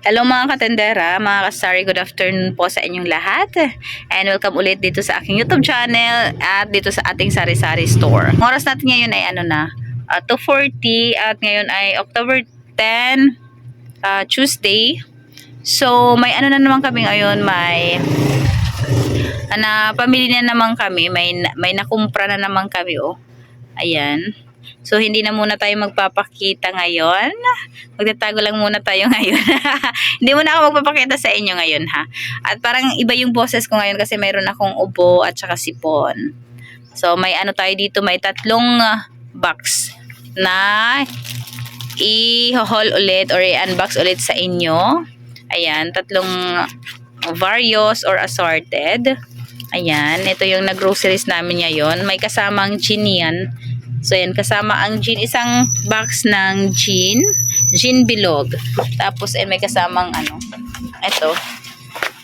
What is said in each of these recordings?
Hello mga katendera, mga kasari, good afternoon po sa inyong lahat. And welcome ulit dito sa aking YouTube channel at dito sa ating sari-sari store. Ang oras natin ngayon ay 2:40 at ngayon ay October 10, Tuesday. So may na naman kami ngayon, pamili na naman kami, may nakumpra na naman kami Ayan. So, hindi na muna tayo magpapakita ngayon. Magtatago lang muna tayo ngayon. Hindi muna ako magpapakita sa inyo ngayon, ha. At parang iba yung boses ko ngayon kasi mayroon akong ubo at saka sipon. So, may tayo dito, may 3 box na i-haul ulit or i-unbox ulit sa inyo. Ayan, 3 various or assorted. Ayan, ito yung nag-groceries namin ngayon. May kasamang gin yan. So, yan, kasama ang gin. Isang box ng gin bilog. Tapos, may kasamang ito.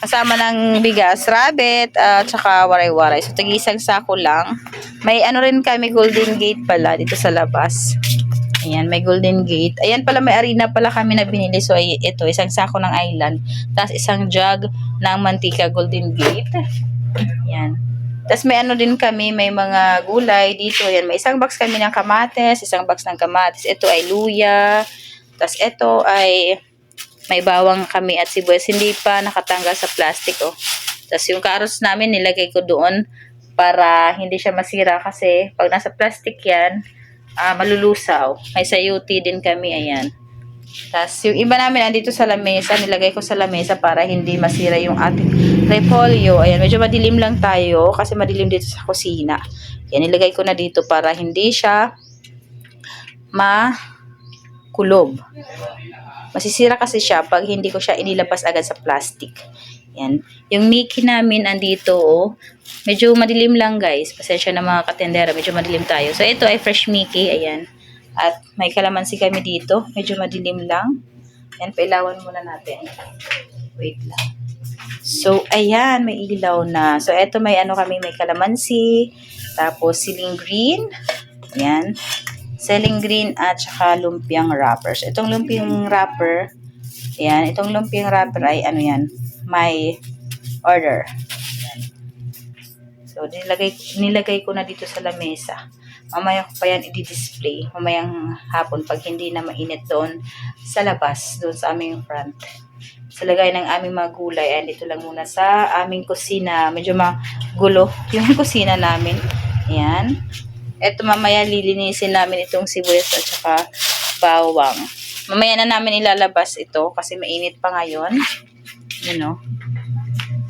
Kasama ng bigas, rabbit, at saka waray-waray. So, tag-isang sako lang. May rin kami, Golden Gate pala, dito sa labas. Ayan, may Golden Gate. Ayan pala, may arena pala kami na binili. So, ito, isang sako ng Island. Tapos, isang jug ng mantika, Golden Gate. Ayan. Tapos may din kami, may mga gulay dito. Yan, may isang box kami ng kamates, isang box ng kamates. Ito ay luya. Tapos ito ay may bawang kami at sibuyas. Hindi pa nakatanggal sa plastic, Tapos yung carrots namin nilagay ko doon para hindi siya masira kasi pag nasa plastic yan, malulusaw. May sayuti din kami, ayan. Tapos yung iba namin andito sa lamesa, nilagay ko sa lamesa para hindi masira yung ating repolyo. Ayan, medyo madilim lang tayo kasi madilim dito sa kusina. Yan, nilagay ko na dito para hindi siya makulob. Masisira kasi siya pag hindi ko siya inilabas agad sa plastic. Yan. Yung Mickey namin andito, medyo madilim lang guys. Pasensya na mga katendera, medyo madilim tayo. So ito ay fresh Mickey, ayan. At may kalamansi kami dito. Medyo madilim lang. Yan, pailawan muna natin. Wait lang. So, ayan, may ilaw na. So, eto may kami, may kalamansi. Tapos, siling green. Ayan. Siling green at saka lumpiang wrappers. Itong lumpiang wrapper, ayan, itong lumpiang wrapper ay yan, may order. Ayan. So, nilagay ko na dito sa lamesa. Mamaya ko pa yan i-display. Mamayang hapon pag hindi na mainit doon sa labas, doon sa aming front. Sa lagay ng aming mga gulay. Ayan, dito lang muna sa aming kusina. Medyo magulo yung kusina namin. Ayan. Ito mamaya lilinisin namin itong sibuyas at saka bawang. Mamaya na namin ilalabas ito kasi mainit pa ngayon. Ayan,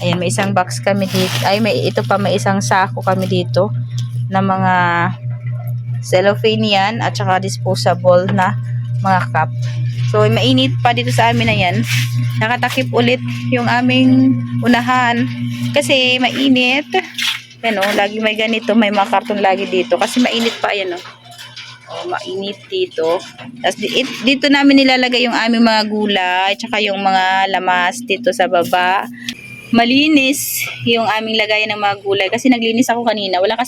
Ayan, may isang box kami dito. Ay, ito pa, may isang sako kami dito na mga cellophane yan at saka disposable na mga cup. So, mainit pa dito sa amin na yan. Nakatakip ulit yung aming unahan kasi mainit. Yan lagi may ganito, may mga karton lagi dito kasi mainit pa yan mainit dito. Tapos dito namin nilalagay yung aming mga gulay at saka yung mga lamas dito sa baba. Malinis yung aming lagayan ng mga gulay kasi naglinis ako kanina. Wala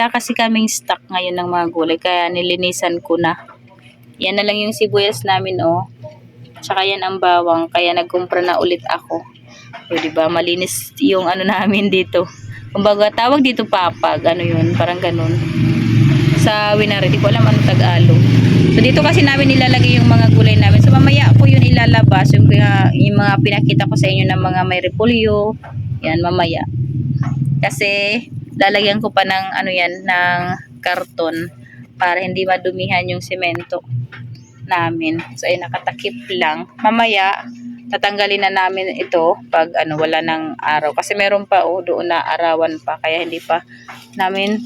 kasi kaming stock ngayon ng mga gulay kaya nilinisan ko na. Yan na lang yung sibuyas namin Tsaka yan ang bawang kaya nagkumpra na ulit ako. O diba malinis yung namin dito. Kumbaga tawag dito papag, yun, parang ganun. Sa Winari, di ko alam anong Tagalog. So dito kasi namin nilalagay yung mga gulay namin. So mamaya po yun ilalabas yung mga pinakita ko sa inyo ng mga may repolyo. Yan mamaya. Kasi lalagyan ko pa ng ng karton para hindi madumihan yung semento namin. So ay nakatakip lang. Mamaya tatanggalin na namin ito pag wala ng araw kasi meron pa doon na arawan pa kaya hindi pa namin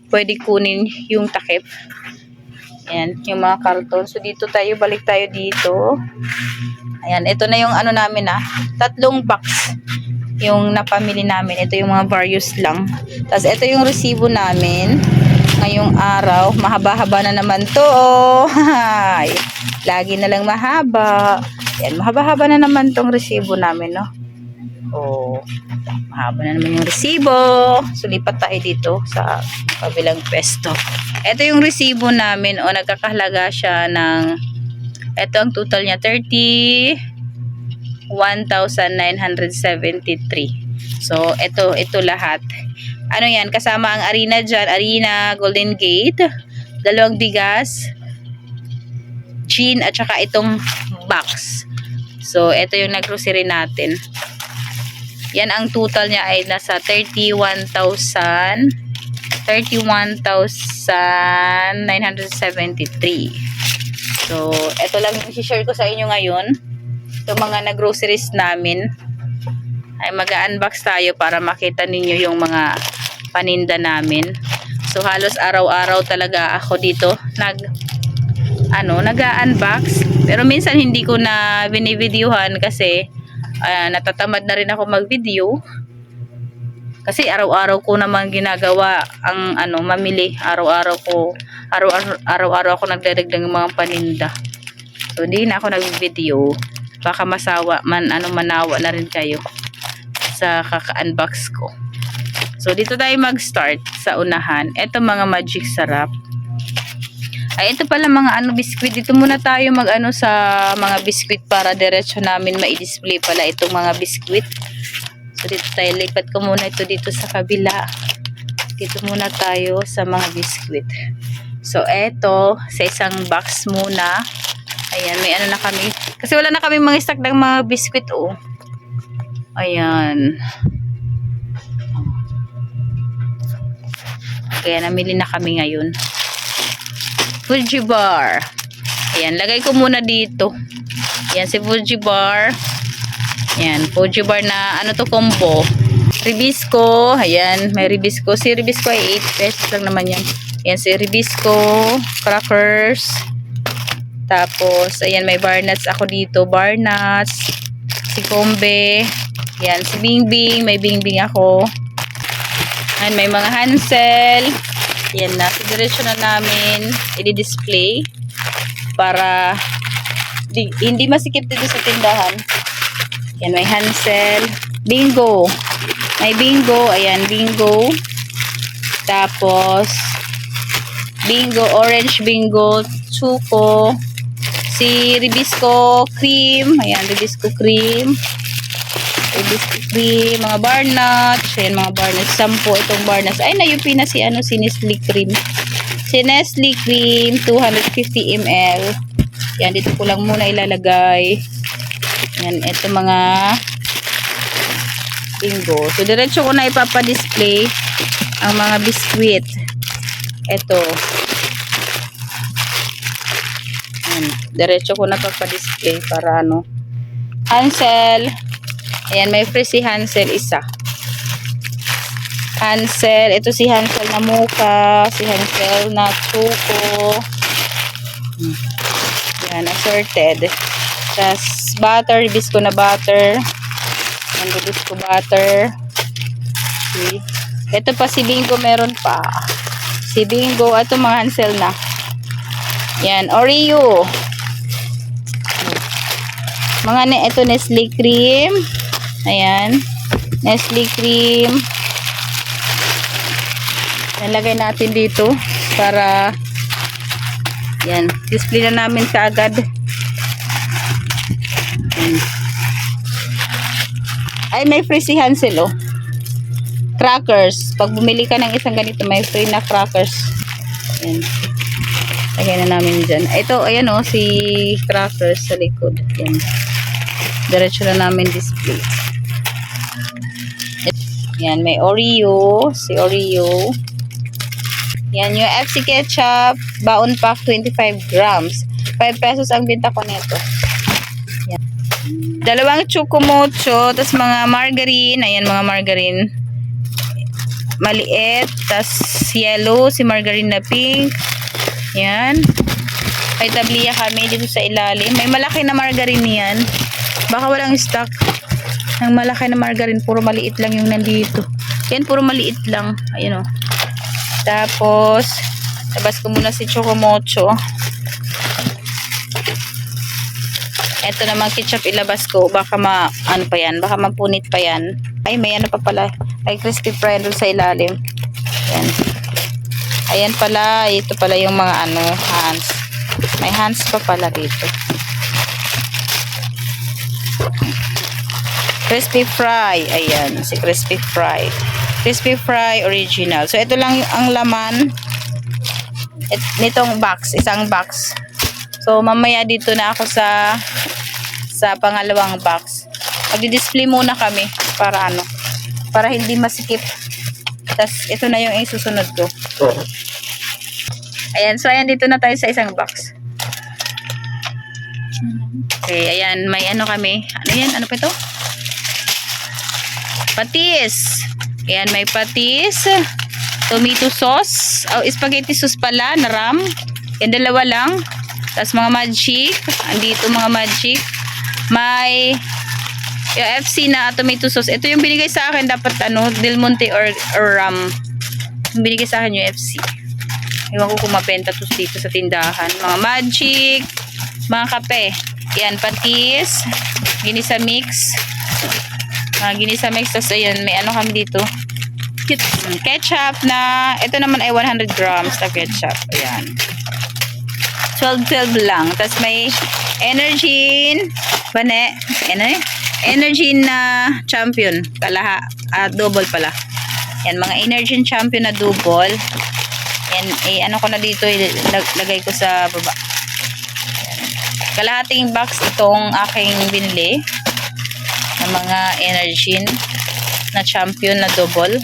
pwede kunin yung takip. Ayan, yung mga karton. So dito balik tayo dito. Ayan, ito na yung namin 3 box yung napamili namin. Ito yung mga various lang. Tapos ito yung resibo namin ngayong araw. Mahaba-haba na naman to. Lagi na lang mahaba. Yan, mahaba-haba na naman tong resibo namin, mahaba na naman yung resibo. So, lipat tayo dito sa kabilang pwesto. Ito yung resibo namin. Nagkakahalaga siya ng Ito ang total niya, 31,973. So, ito lahat. Ano yan? Kasama ang Arena dyan. Arena, Golden Gate, dalawang bigas, gin, at saka itong box. So, ito yung nag-grocery natin. Yan ang total niya ay nasa 31,973. So, ito lang yung share ko sa inyo ngayon. Itong mga nag-groceries namin. Ay mag-unbox tayo para makita ninyo yung mga paninda namin. So, halos araw-araw talaga ako dito nag-unbox. Pero minsan hindi ko na binivideohan kasi natatamad na rin ako mag-video. Kasi araw-araw ko naman ginagawa ang mamili. Araw-araw ako nagdadagdag ng mga paninda. So hindi na ako nag-video. Baka manawa na rin kayo sa kaka-unbox ko. So dito tayo mag-start sa unahan. Ito mga magic sarap. Ay ito pala mga biskwit. Dito muna tayo sa mga biskwit para diretso namin ma-display pala itong mga biskwit. So dito tayo, lipat ko muna ito dito sa kabila. Dito muna tayo sa mga biskwit. So eto, sa isang box muna. Ayan, may na kami. Kasi wala na kami mga stock ng mga biskwit, oh. Ayan. Kaya namili na kami ngayon. Fuji bar. Ayan, lagay ko muna dito. Ayan, si Fuji bar. Ayan, Fuji bar na combo. Ribisco. Ayan, may Ribisco. Si Ribisco ay 8 pesos lang naman yan. Ayan, si Ribisco. Crackers. Tapos, ayan, may bar nuts ako dito. Bar nuts. Si Kombe. Ayan, si Bingbing. May Bingbing ako. Ayan, may mga Hansel. Ayan na. So, diretso na namin i-display para hindi masikip dito sa tindahan. Ayan, may Hansel. Bingo. May Bingo. Ayan, Bingo. Tapos, Bingo. Orange Bingo. Chuko. Si Ribisco Cream. Ayan, Ribisco Cream. Ribisco Cream. Mga bar nuts. Ayan, mga bar nuts. 10 itong bar nuts. Ay, nayupi na si Nestle Cream. Si Nestle Cream. 250 ml. Ayan, dito ko lang muna ilalagay. Ayan, ito mga Bingo. So, diretso ko na ipapadisplay ang mga biskwit. Ito. Ayan, diretso ko na ipapadisplay para Hansel. Ayan, may free si Hansel isa. Hansel. Ito si Hansel na muka. Si Hansel na chuko. Ayan, assorted. Tapos, butter. Ribisco na butter. Ayan, Ribisco butter. Okay. Ito pa si Bingo, meron pa. Si Bingo. Ito mga Hansel na. Ayan, Oreo. Ito Nestle Cream. Ayan. Nestle Cream. Nalagay natin dito para yan, display na namin kaagad. Ay, may free si Hansel, oh. Crackers. Pag bumili ka ng isang ganito, may free na crackers. Ayan. Lagay na namin dyan. Ito, ayan, oh, si crackers sa likod. Ayan. Diretso na namin display. Yan, may Oreo. Si Oreo. Yan, yung FC Ketchup. Baon pack, 25 grams. 5 pesos ang binta ko nito. Yan. Dalawang Chocomocho. Tapos mga margarine. Ayan, mga margarine. Maliit. Tapos yellow. Si margarine na pink. Yan. May tabliya kami dito sa ilalim. May malaki na margarine yan. Baka walang stock ng malaki na margarine. Puro maliit lang yung nandito. Yan, puro maliit lang. Ayun, o. Tapos, labas ko muna si Chocomocho. Ito naman ketchup ilabas ko. Baka ano pa yan. Baka mapunit pa yan. Ay, may ano pa pala. Ay, crispy fry doon sa ilalim. Yan. Ayan pala. Ito pala yung mga Hans. May Hans pa pala dito. Crispy fry. Ayan, si crispy fry. Crispy fry original. So, ito lang ang laman nitong box. Isang box. So, mamaya dito na ako sa pangalawang box. Magdi-display muna kami para hindi masikip. Tapos, ito na yung isusunod ko. Ayan, so ayan, dito na tayo sa isang box. Okay, ayan, may ano kami. Ano yan? Ano pa ito? Patis. Ayan, may patis. Tomato sauce. Oh, spaghetti sauce pala, na ram. Yan, dalawa lang. Tapos mga magic. Andito mga magic. May yung FC na tomato sauce. Ito yung binigay sa akin. Dapat Del Monte or ram. Yung binigay sa akin yung FC. Ewan ko kung mabenta to dito sa tindahan. Mga magic, mga kape. Yan, patis, ginisa mix. Ginisa mix. Tapos ayan, may ano kami dito. Ketchup na, ito naman ay 100 grams na ketchup. Ayan. 12 lang. Tapos may Energin, Energin na champion. Double pala. Yan, mga Energin champion na double. Yan, ano ko na dito, lagay ko sa baba. Yan. Kalahating box itong aking binili ng mga Energin na champion na double.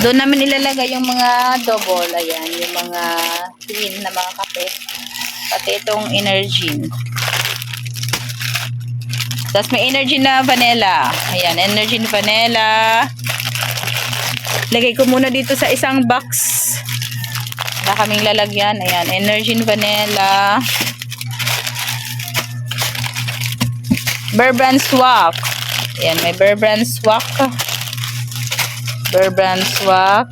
Doon namin ilalagay yung mga double. Ayan, yung mga twin na mga kape. Pati itong Energin. Tapos may Energin na vanilla. Ayan, Energin vanilla. Lagay ko muna dito sa isang box. Wala kaming lalagyan. Ayan, Energin vanilla. Bear Brand Swak. Ayan, may Bear Brand Swak. Bear Brand Swak.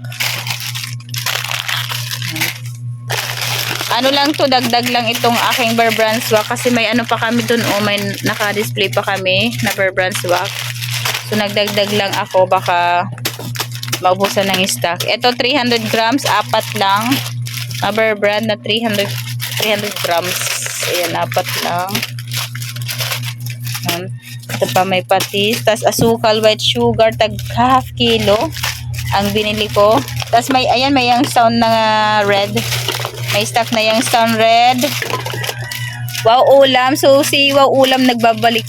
Ano lang to, dagdag lang itong aking Bear Brand Swak kasi may ano pa kami dun, may naka-display pa kami na Bear Brand Swak. So nagdagdag lang ako, baka maubusan ng stock. Ito 300 grams, apat lang. Bear Brand na 300 grams. Ayan, apat lang. Ito pa may patis. Tapos asukal, white sugar, tag half kilo ang binili ko. Tapos may, ayan, may yung sound na red. May stock na yung sound red. Wow Ulam. So si Wow Ulam nagbabalik.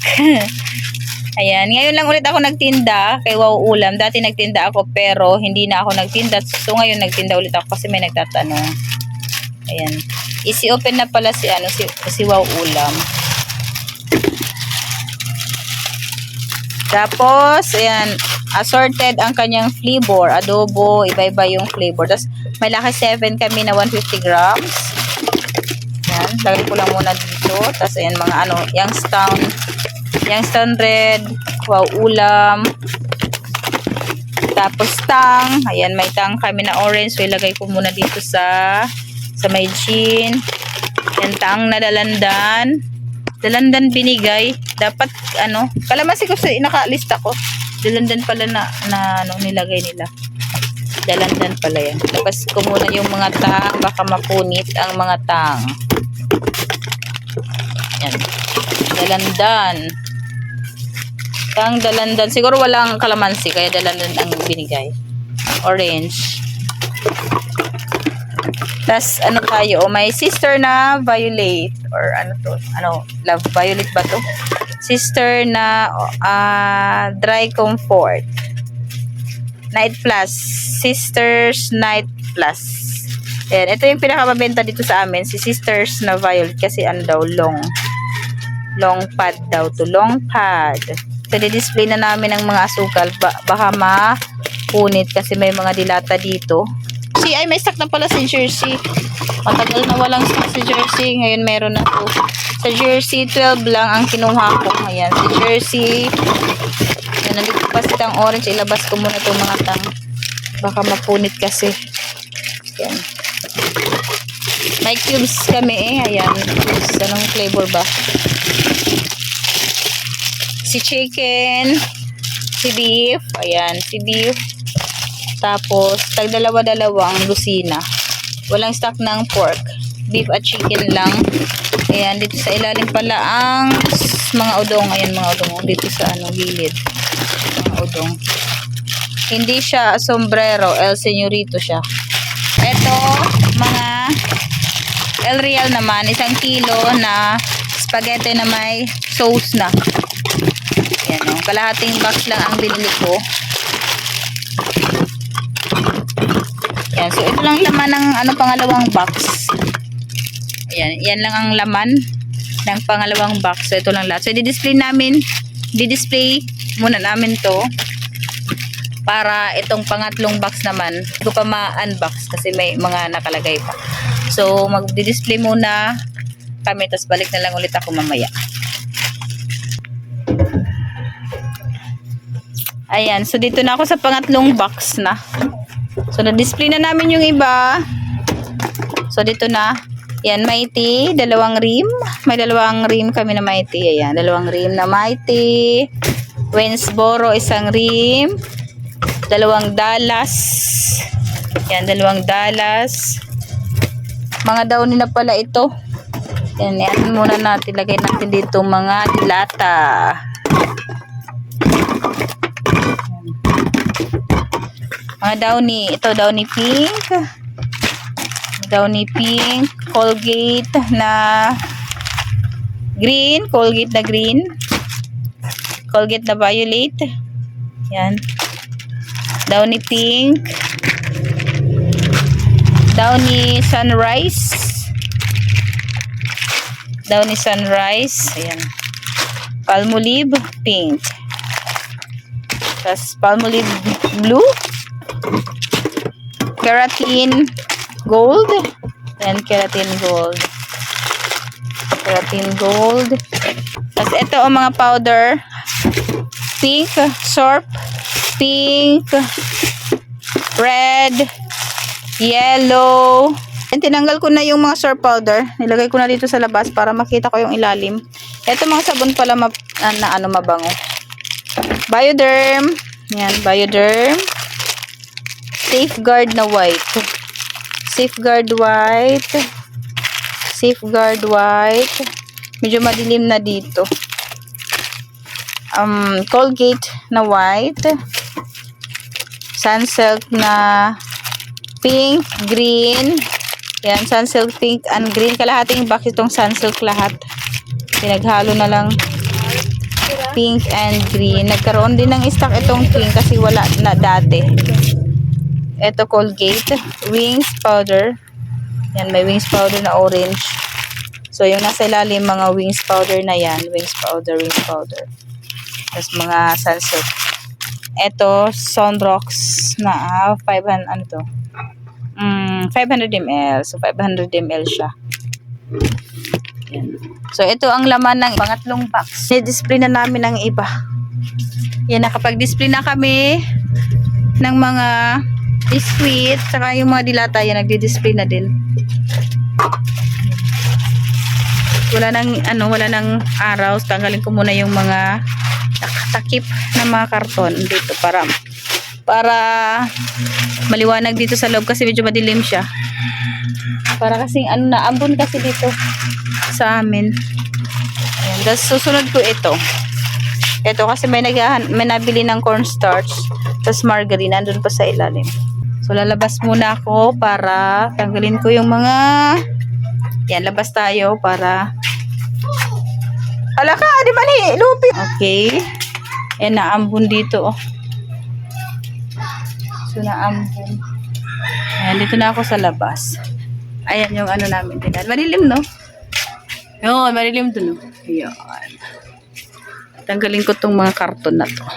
Ayan, ngayon lang ulit ako nagtinda kay Wow Ulam. Dati nagtinda ako pero hindi na ako nagtinda. So ngayon nagtinda ulit ako kasi may nagtatanong. Ayan. Easy open na pala si Wow Ulam. Tapos, ayan, assorted ang kanyang flavor. Adobo, iba-iba yung flavor. Tapos, may laki 7 kami na 150 grams. Ayan, lagay ko lang muna dito. Tapos, ayan, mga Youngstown Red, Wow Ulam. Tapos, tang. Ayan, may tang kami na orange. So, ilagay ko muna dito sa may gin. Ayan, tang na dalandan. Dalandan binigay. Dapat, kalamansi ko sa nakalista ko. Dalandan pala na nilagay nila. Dalandan pala yan. Tapos ko muna yung mga tang. Baka mapunit ang mga tang. Yan. Dalandan. Tang dalandan. Siguro walang kalamansi. Kaya dalandan ang binigay. Orange. Tapos, tayo? May sister na violet. Or love violet ba to? Sister na dry comfort. Night Plus. Sisters Night Plus. Ayan. Ito yung pinakamabenta dito sa amin. Si Sisters na violet. Kasi long pad daw to. Long pad. So, display na namin ng mga asukal. Baka mapunit kasi may mga dilata dito. Ay, may stock na pala si Jersey. Matagal na walang stock si Jersey. Ngayon meron na to. Sa Jersey, 12 lang ang kinuha ko. Ayan, si Jersey. Ayan, nandito pa sitang orange. Ilabas ko muna itong mga tang. Baka mapunit kasi. Ayan. May cubes kami eh. Ayan, cubes. Anong flavor ba? Si chicken. Si beef. Ayan, si beef. Tapos, tag dalawa-dalawa ang lusina. Walang stock ng pork. beef at chicken lang. Ayan, dito sa ilalim pala ang mga udong. Ayan, mga udong. Dito sa gilid. Mga udong. Hindi siya sombrero, El Señorito siya. Ito, mga El Real naman, 1 kilo na spaghetti na may sauce na. Ayan o, kalahating box lang ang binili ko. Ayan, so ito lang laman ng pangalawang box. Ayan, yan lang ang laman ng pangalawang box. So ito lang lahat. So di-display muna namin to para itong pangatlong box naman hindi ko pa ma-unbox kasi may mga nakalagay pa. So mag-display muna kami, tapos balik na lang ulit ako mamaya. Ayan, so dito na ako sa pangatlong box na. So na-display na namin yung iba. So dito na. Yan, Mighty, 2 rim. May 2 rim kami na Mighty. Ayan, 2 rim na Mighty. Waynesboro, 1 rim. 2 Dallas. Yan, 2 Dallas. Mga downy na pala ito. Yan, yan muna natin. Lagay natin dito mga dilata. Mga downy. Ito, downy pink. Downy pink. Colgate na green. Colgate na green. Colgate na violet. Yan. Downy pink. Downy sunrise. Downy sunrise. Ayan. Palmolive pink. Tapos Palmolive blue. Keratin gold. Ayan, keratin gold. Keratin gold. Tapos ito ang mga powder. Pink, sorp, pink, red, yellow. And tinanggal ko na yung mga sorp powder. Nilagay ko na dito sa labas para makita ko yung ilalim. Ito mga sabon pala mabango. Bioderm. Yan, Bioderm. Safeguard na white. Safeguard white. Safeguard white. Medyo madilim na dito. Colgate na white. Sunsilk na pink, green. Yan, Sunsilk pink and green. Kalahating box itong Sunsilk lahat. Pinaghalo na lang pink and green. Nagkaroon din ng stock itong pink kasi wala na dati. Ito Colgate. Wings powder. Yan, may wings powder na orange. So, yung nasa ilalim, mga wings powder na yan. Wings powder, wings powder. Tapos mga Sunsilk. Ito, Sunrox na 500, ano to? 500 ml. So, 500 ml siya. Yan. So, ito ang laman ng pangatlong box. I-display na namin ang iba. Yan, nakapag-display na kami ng mga biscuit, saka yung mga dilata. Yan, nagdi-display na din. Wala nang araw. Tanggalin ko muna yung mga takip na mga karton dito para maliwanag dito sa loob kasi medyo madilim siya. Para kasing naambon kasi dito sa amin. Ayan. Tapos susunod ko ito. Ito kasi may nabili ng cornstarch. Tapos margarine nandun pa sa ilalim. So lalabas muna ako para tanggalin ko yung mga yan, labas tayo para hala ka, di ba ni Lupi? Okay. Ayan, naambon dito. So, naambon. Ayan, dito na ako sa labas. Ayan yung namin din. Malilim, no? Yun, malilim dun, no? Ayan. Tanggalin ko tong mga karton na to.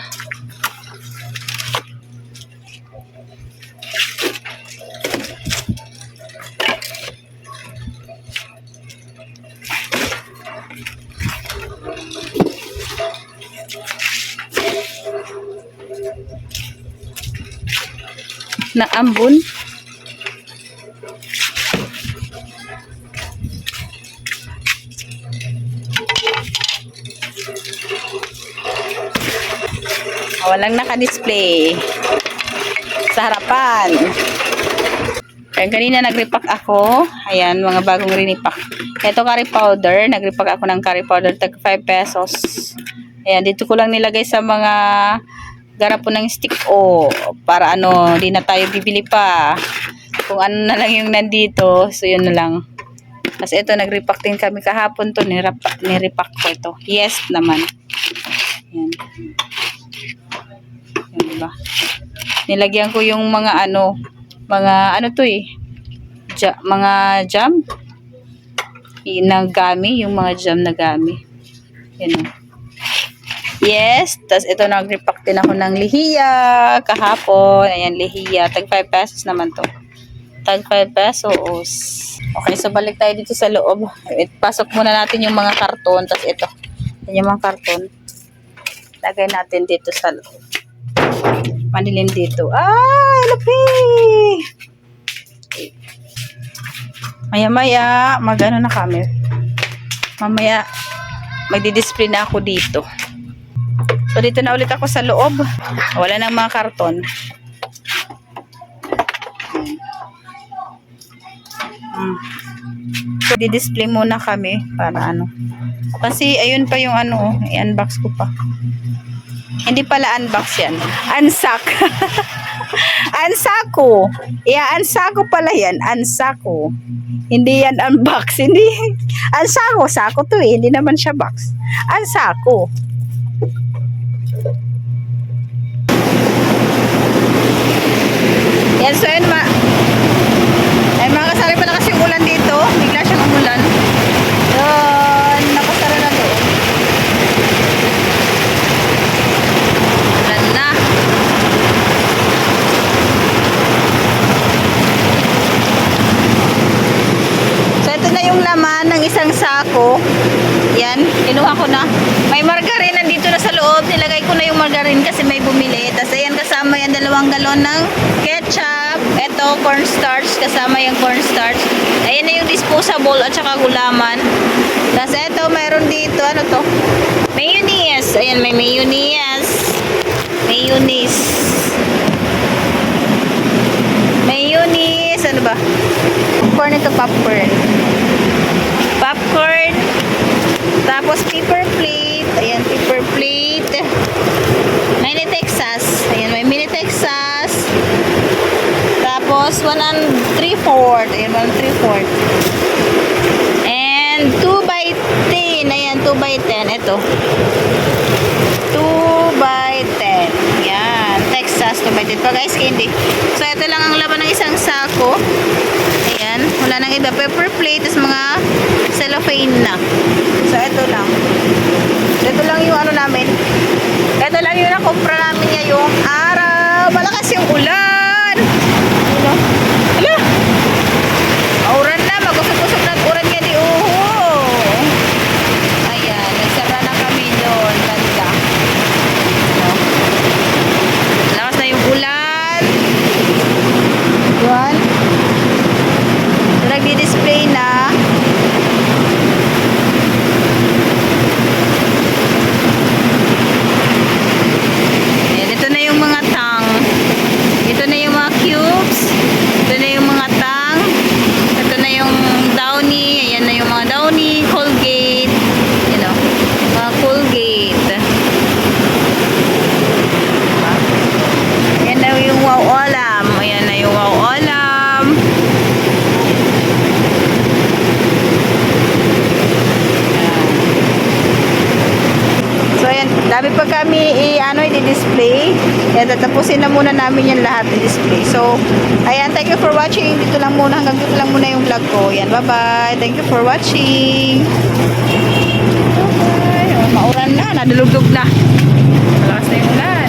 Naambon. Walang naka-display sa harapan. Kaya kanina nag-repack ako. Ayan, mga bagong rinipack. Ito curry powder. Nag-repack ako ng curry powder. Tag 5 pesos. Ayan, dito ko lang nilagay sa mga garapo ng stick. O, para ano, di na tayo bibili pa. Kung ano na lang yung nandito. So, yun na lang. Kasi ito, nag-repack din kami kahapon to. Nirepack ko ito. Yes naman. Ayan. Ayan, diba? Nilagyan ko yung mga ano to eh. Mga jam. Na gami. Yung mga jam na gami. Yan o. Yes. Tapos ito, nag-repack din ako ng lihiya kahapon. Ayan, lihiya. Tag 5 pesos naman to. Tag 5 pesos. Okay, so balik tayo dito sa loob. Pasok muna natin yung mga karton. Tapos ito. Yan yung mga karton. Lagay natin dito sa loob. Madilim dito. Ay, lapi! Maya-maya, mag-ano na kami. Mamaya, magdi-display na ako dito. So, dito na ulit ako sa loob. Wala nang mga karton. So, di-display muna kami para ano. Kasi, ayun pa yung ano, i-unbox ko pa. Hindi pala unbox yan. Unsack. Unsako. Unsako pala yan. Unsako. Hindi yan unbox. Hindi. Unsako. Sako to eh. Hindi naman siya box. Unsako. Yan. So, yun mga kasari pala kasi ulan dito. Bigla siyang umulan. Yun. Nakasara na doon. Isang sako. Yan, kinuha ko na. May margarine nandito na sa loob. Nilagay ko na yung margarine kasi may bumili. Tapos ayan, kasama yan 2 galon ng ketchup. Ito, cornstarch. Kasama yung cornstarch. Ayan na yung disposable at saka gulaman. Tapos ito, mayroon dito. Ano to? Mayonnaise. Ayan, may mayonnaise. Mayonnaise. Mayonnaise. Ano ba? Popcorn ito, popcorn. Popcorn. Tapos paper plate. Ayan, paper plate. Mini Texas. Ayan, may mini Texas. Tapos 1 3/4. Ayan, 1 3/4. And 2x10. Ayan, 2x10. Ito. 2x10. Ayan, Texas 2x10. Pag ice candy. So, ito lang ang laman ng isang sako. Ayan, wala nang iba. Paper plate, tas mga cellophane na. So, ito lang. So, ito lang yung ano namin. Ito lang yung nakumpra namin ngayong araw. Malakas yung ulan. Ano? Hala! Mauran na. Magusok-usok na uran nga di uho. Ayan, nagsara na kami doon. Ganda. Ano? Lakas na yung ulan. Diyan. Nagdi-display na. Ayan, ito na yung mga tang. Ito na yung mga cubes. Ito na yung mga tang. Ito na yung Downy. Ayan na yung mga Downy. Colgate. You know, mga Colgate. Ayan na yung Wow Olam. Ayan na yung Wow Olam. So, ayan, dami pa kami i-display. Ayan, tatapusin na muna namin yan lahat i-display. So, ayan, thank you for watching. Dito lang muna, hanggang dito lang muna yung vlog ko. Ayan, bye-bye. Thank you for watching. Bye-bye. Oh, mauran na, nadulugdog na. Malakas na yung ulan.